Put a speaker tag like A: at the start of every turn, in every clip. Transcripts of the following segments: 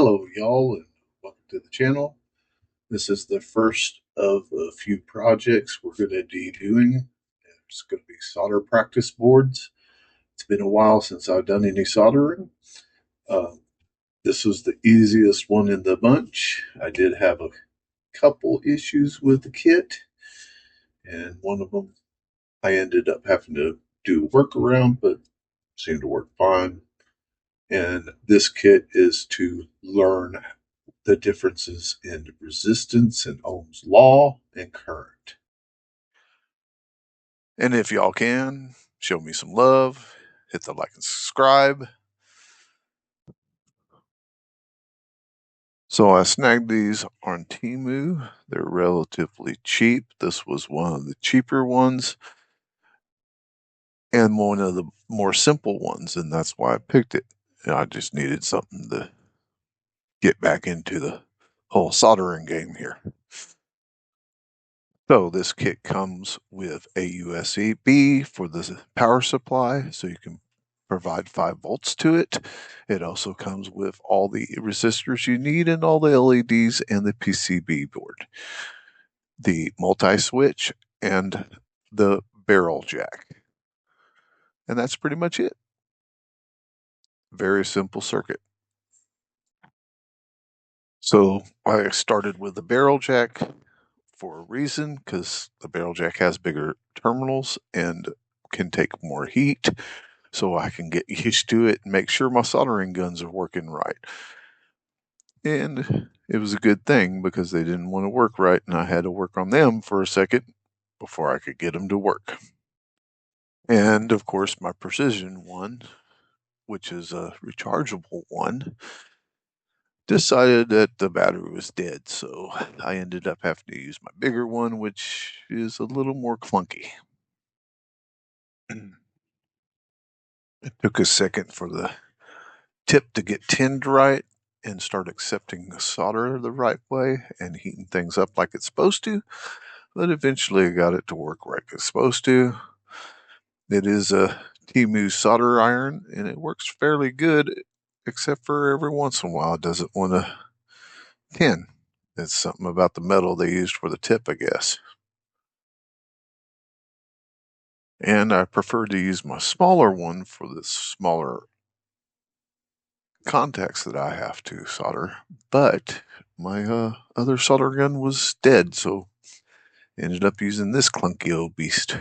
A: Hello, y'all, and welcome to the channel. This is the first of a few projects we're going to be doing. It's going to be solder practice boards. It's been a while since I've done any soldering. Uh, this was the easiest one in the bunch. I did have a couple issues with the kit, and one of them I ended up having to do a workaround, but seemed to work fine. And this kit is to learn the differences in resistance and Ohm's law and current.
B: And if y'all can, show me some love, hit the like and subscribe. So I snagged these on Temu. They're relatively cheap. This was one of the cheaper ones and one of the more simple ones, and that's why I picked it. And I just needed something to get back into the whole soldering game here. So this kit comes with a USB for the power supply, so you can provide 5 volts to it. It also comes with all the resistors you need and all the LEDs and the PCB board, the multi-switch, and the barrel jack. And that's pretty much it. Very simple circuit. So I started with the barrel jack for a reason, because the barrel jack has bigger terminals and can take more heat, so I can get used to it and make sure my soldering guns are working right. And it was a good thing because they didn't want to work right, and I had to work on them for a second before I could get them to work. And of course, my precision one, which is a rechargeable one, decided that the battery was dead, so I ended up having to use my bigger one, which is a little more clunky. It took a second for the tip to get tinned right and start accepting the solder the right way and heating things up like it's supposed to, but eventually I got it to work like it's supposed to. It is a Temu solder iron and it works fairly good, except for every once in a while it doesn't want to tin. It's something about the metal they used for the tip, I guess. And I prefer to use my smaller one for the smaller contacts that I have to solder, but my other solder gun was dead, so ended up using this clunky old beast.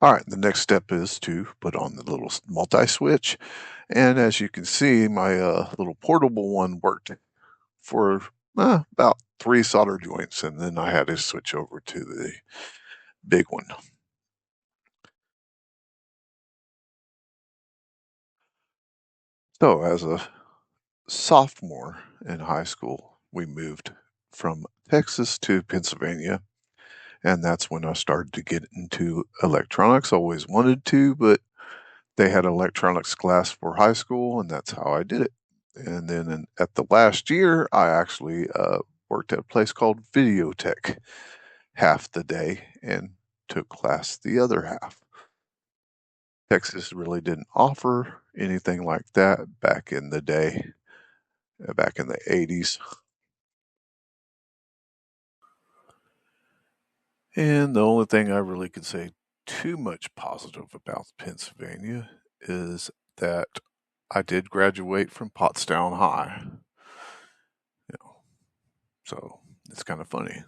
B: All right, the next step is to put on the little multi-switch, and as you can see, my little portable one worked for about 3 solder joints, and then I had to switch over to the big one. So as a sophomore in high school, we moved from Texas to Pennsylvania, and that's when I started to get into electronics. Always wanted to, but they had an electronics class for high school, and that's how I did it. And then at the last year, I actually worked at a place called Videotech half the day and took class the other half. Texas really didn't offer anything like that back in the day, back in the 80s. And the only thing I really could say too much positive about Pennsylvania is that I did graduate from Pottstown High. You know, so it's kind of funny.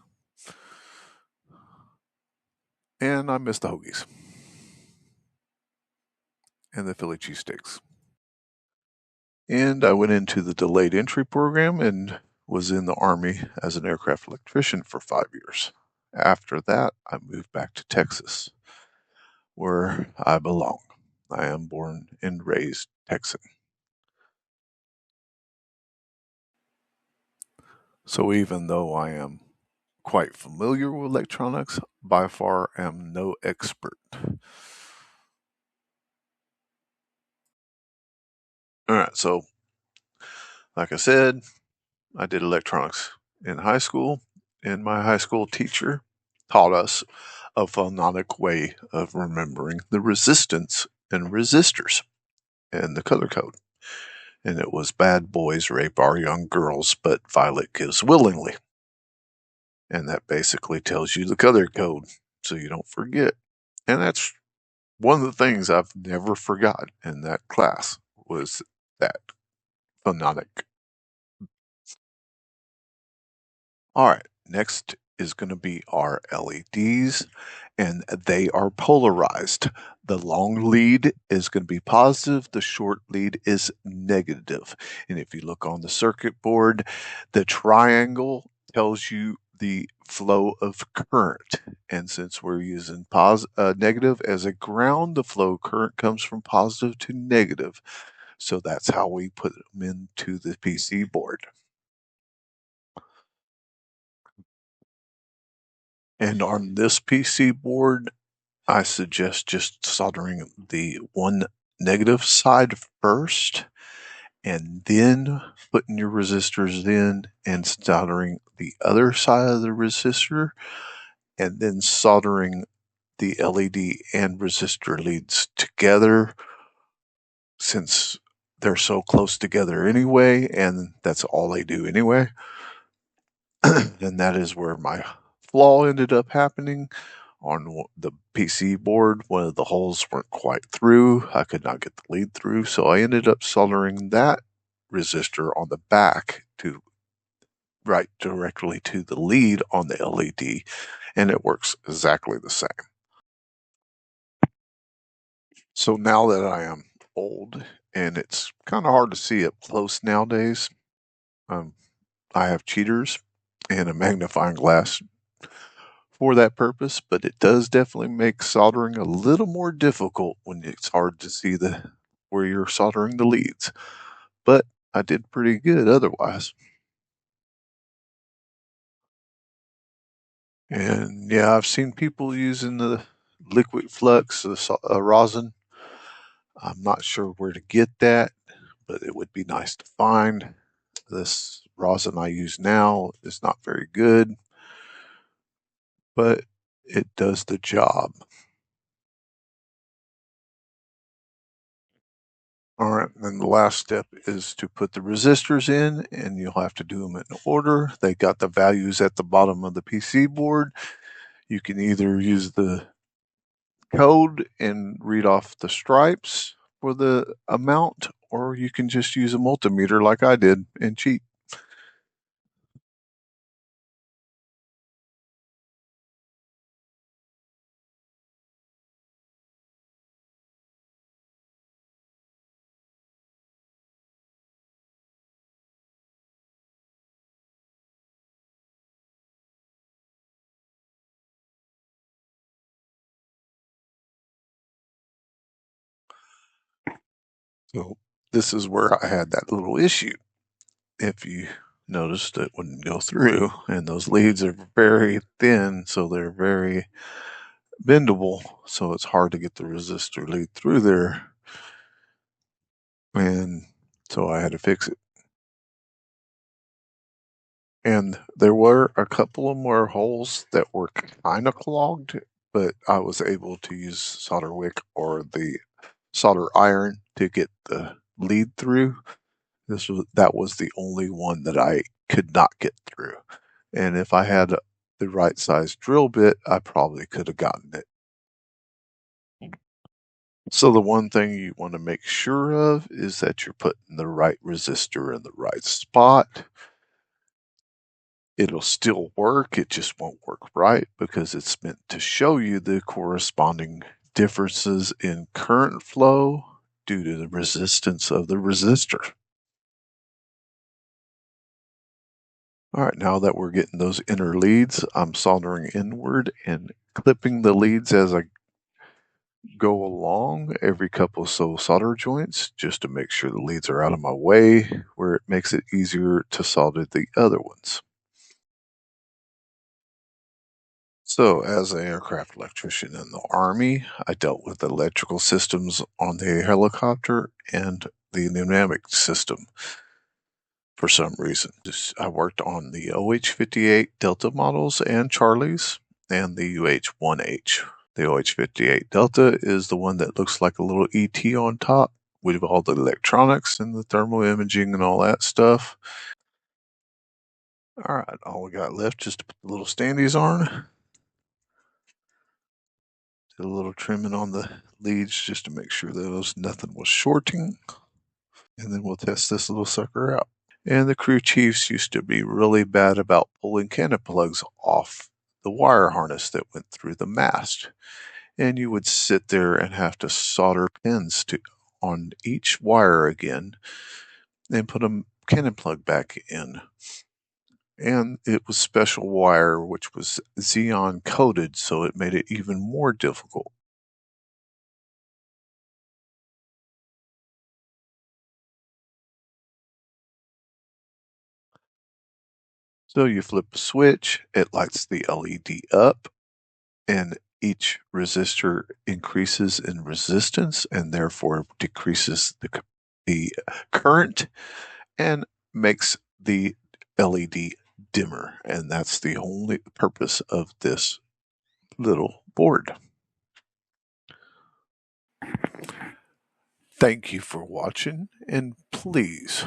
B: And I miss the hoagies and the Philly cheesesteaks. And I went into the delayed entry program and was in the Army as an aircraft electrician for 5 years. After that, I moved back to Texas, where I belong. I am born and raised Texan. So even though I am quite familiar with electronics, by far am no expert. All right, so like I said, I did electronics in high school, and my high school teacher taught us a phonic way of remembering the resistance and resistors and the color code. and it was Bad Boys Rape Our Young Girls, but Violet Gives Willingly. And that basically tells you the color code so you don't forget. And that's one of the things I've never forgot in that class was that phonic. All right, next is going to be our LEDs, and they are polarized. The long lead is going to be positive, the short lead is negative. And if you look on the circuit board, the triangle tells you the flow of current. And since we're using negative as a ground, the flow current comes from positive to negative. So that's how we put them into the PC board. And on this PC board, I suggest just soldering the one negative side first and then putting your resistors in and soldering the other side of the resistor and then soldering the LED and resistor leads together since they're so close together anyway, and that's all they do anyway. And that is where my flaw ended up happening. On the PC board, one of the holes weren't quite through. I could not get the lead through, so I ended up soldering that resistor on the back to right directly to the lead on the LED, and it works exactly the same. So now that I am old and it's kind of hard to see up close nowadays, um, I have cheaters and a magnifying glass for that purpose, but it does definitely make soldering a little more difficult when it's hard to see where you're soldering the leads. But I did pretty good otherwise. And yeah, I've seen people using the liquid flux, the rosin. I'm not sure where to get that, but it would be nice to find. This rosin I use now is not very good, but it does the job. All right, and then the last step is to put the resistors in, and you'll have to do them in order. They got the values at the bottom of the PC board. You can either use the code and read off the stripes for the amount, or you can just use a multimeter like I did and cheat. So this is where I had that little issue. If you noticed, it wouldn't go through, and those leads are very thin, so they're very bendable, so it's hard to get the resistor lead through there. And so I had to fix it. And there were a couple of more holes that were kind of clogged, but I was able to use solder wick or the solder iron to get the lead through. That was the only one that I could not get through. And if I had the right size drill bit, I probably could have gotten it. So the one thing you want to make sure of is that you're putting the right resistor in the right spot. It'll still work, it just won't work right because it's meant to show you the corresponding differences in current flow due to the resistance of the resistor. All right, now that we're getting those inner leads, I'm soldering inward and clipping the leads as I go along every couple of solder joints just to make sure the leads are out of my way where it makes it easier to solder the other ones. So, as an aircraft electrician in the Army, I dealt with electrical systems on the helicopter and the pneumatic system for some reason. I worked on the OH-58 Delta models and Charlies and the UH-1H. The OH-58 Delta is the one that looks like a little ET on top. with all the electronics and the thermal imaging and all that stuff. All right, all we got left is to put the little standees on. Did a little trimming on the leads just to make sure that nothing was shorting. And then we'll test this little sucker out. And the crew chiefs used to be really bad about pulling cannon plugs off the wire harness that went through the mast. And you would sit there and have to solder pins on each wire again and put a cannon plug back in. And it was special wire, which was xenon coated, so it made it even more difficult. So you flip a switch, it lights the LED up, and each resistor increases in resistance and therefore decreases the current and makes the LED dimmer. And that's the only purpose of this little board. Thank you for watching, and please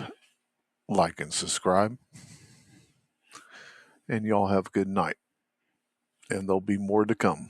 B: like and subscribe. And y'all have a good night. And there'll be more to come.